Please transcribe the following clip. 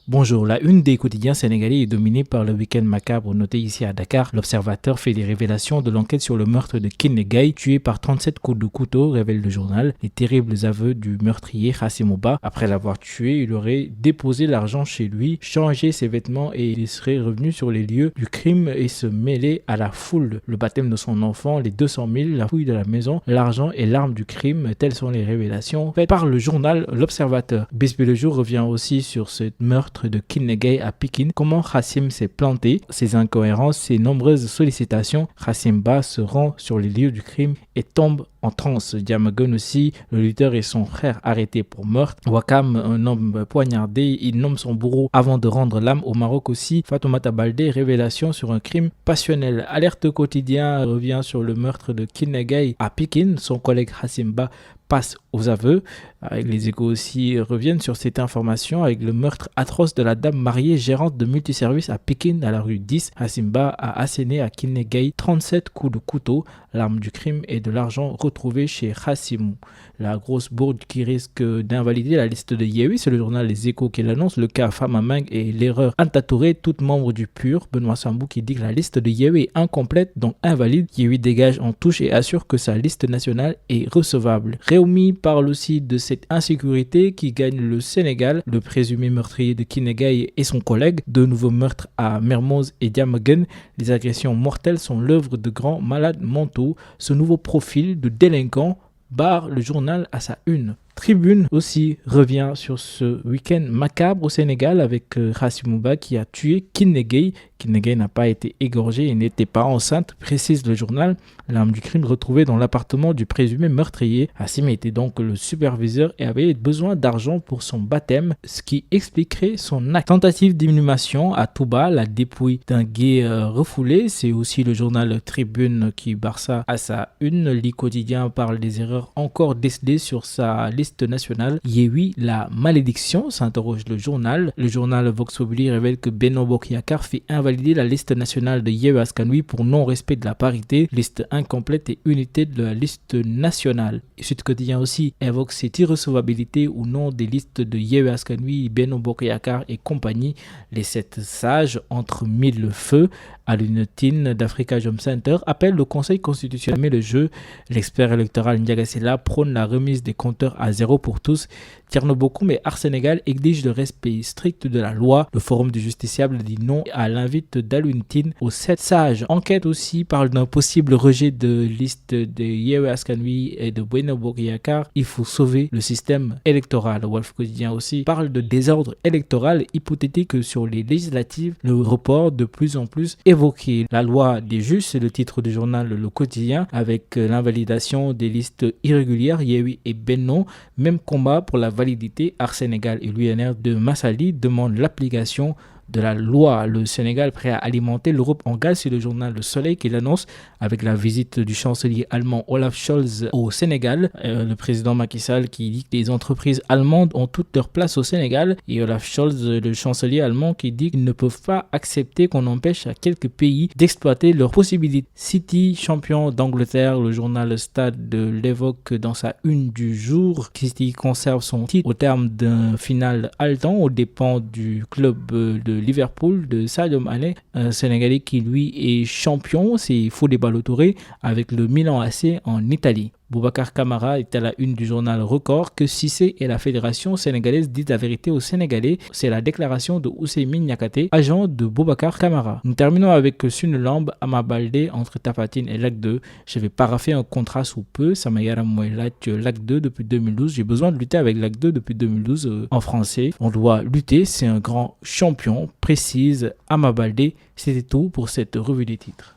Bonjour, la une des quotidiens sénégalais est dominée par le week-end macabre noté ici à Dakar. L'Observateur fait des révélations de l'enquête sur le meurtre de Kiné Gaye, tué par 37 coups de couteau, révèle le journal. Les terribles aveux du meurtrier Hassim Ba. Après l'avoir tué, il aurait déposé l'argent chez lui, changé ses vêtements et il serait revenu sur les lieux du crime et se mêler à la foule. Le baptême de son enfant, les 200 000, la fouille de la maison, l'argent et l'arme du crime, telles sont les révélations faites par le journal L'Observateur. BSB Le Jour revient aussi sur ce meurtre de Kiné Gaye à Pikine, comment Hassim s'est planté, ses incohérences, ses nombreuses sollicitations. Hassim Ba se rend sur les lieux du crime et tombe en transe. Diamaguène aussi, le lutteur et son frère arrêtés pour meurtre. Wakam, un homme poignardé, il nomme son bourreau avant de rendre l'âme. Au Maroc aussi, Fatoumata Baldé, révélation sur un crime passionnel. Alerte quotidien revient sur le meurtre de Kiné Gaye à Pikine. Son collègue Hassim Ba passe aux aveux. Les Échos aussi reviennent sur cette information avec le meurtre atroce de la dame mariée gérante de multiservices à Pikine à la rue 10. Hassim Ba a asséné à Kiné Gaye 37 coups de couteau, l'arme du crime et de l'argent retrouvés chez Hassimou. La grosse bourde qui risque d'invalider la liste de Yewwi, c'est le journal Les Échos qui l'annonce. Le cas Fama Meng et l'erreur Anta Touré, toute membre du PUR. Benoît Sambou qui dit que la liste de Yewwi est incomplète, donc invalide. Yewwi dégage en touche et assure que sa liste nationale est recevable. Réumi parle aussi de cette insécurité qui gagne le Sénégal. Le présumé meurtrier de Kiné Gaye et son collègue. De nouveaux meurtres à Mermoz et Diamaguène. Les agressions mortelles sont l'œuvre de grands malades mentaux. Ce nouveau profil de délinquant barre le journal à sa une. Tribune aussi revient sur ce week-end macabre au Sénégal avec Hassim Ba qui a tué Kiné Gaye. Kiné Gaye n'a pas été égorgée et n'était pas enceinte, précise le journal. L'arme du crime retrouvée dans l'appartement du présumé meurtrier. Hassim était donc le superviseur et avait besoin d'argent pour son baptême, ce qui expliquerait son acte. Tentative d'inhumation à Touba, la dépouille d'un gay refoulé. C'est aussi le journal Tribune qui barre ça à sa une. Le quotidien parle des erreurs encore décelées sur sa liste nationale. Yewwi, la malédiction, s'interroge le journal. Le journal Vox Populi révèle que Benno Bokk Yakaar fait invalider la liste nationale de Yewwi Askan Wi pour non-respect de la parité, liste incomplète et unité de la liste nationale. Sud Quotidien aussi évoque cette irrecevabilité ou non des listes de Yewwi Askan Wi, Benno Bokk Yakaar et compagnie. Les 7 sages entre mille feux. Alioune Tine d'Africa Jom Center appelle le Conseil constitutionnel à fermer le jeu. L'expert électoral Ndiaga Sylla prône la remise des compteurs à zéro pour tous. Thierno Bocoum et Ars Sénégal exigent le respect strict de la loi. Le Forum du justiciable dit non à l'invite d'Alioune Tine aux 7 sages. Enquête aussi parle d'un possible rejet de liste de Yewwi Askan Wi et de Benno Bokk Yakaar. Il faut sauver le système électoral. Walf Quotidien aussi parle de désordre électoral hypothétique sur les législatives. Le report de plus en plus évoqué. La loi des juges, c'est le titre du journal Le Quotidien, avec l'invalidation des listes irrégulières Yewwi et Benno. Même combat pour la validité. Ars Sénégal et l'UNR de Massali demandent l'application de la loi. Le Sénégal prêt à alimenter l'Europe en gaz, c'est le journal Le Soleil qui l'annonce avec la visite du chancelier allemand Olaf Scholz au Sénégal. Le président Macky Sall qui dit que les entreprises allemandes ont toute leur place au Sénégal et Olaf Scholz, le chancelier allemand, qui dit qu'ils ne peuvent pas accepter qu'on empêche à quelques pays d'exploiter leurs possibilités. City, champion d'Angleterre, le journal Stade l'évoque dans sa une du jour. City conserve son titre au terme d'un final haletant aux dépens du club de Liverpool de Sadio Mané, un Sénégalais qui lui est champion, c'est Fodé Ballo-Touré avec le Milan AC en Italie. Boubacar Kamara est à la une du journal Record que Cissé et la fédération sénégalaise disent la vérité aux Sénégalais. C'est la déclaration de Ousseymin Niakhaté, agent de Boubacar Kamara. Nous terminons avec Sunulamb, Ama Baldé entre Tapha Tine et Lac 2. Je vais paraffer un contrat sous peu. Samayara Mouelat, Lac 2 depuis 2012. J'ai besoin de lutter avec Lac 2 depuis 2012 en français. On doit lutter, c'est un grand champion, précise Ama Baldé. C'était tout pour cette revue des titres.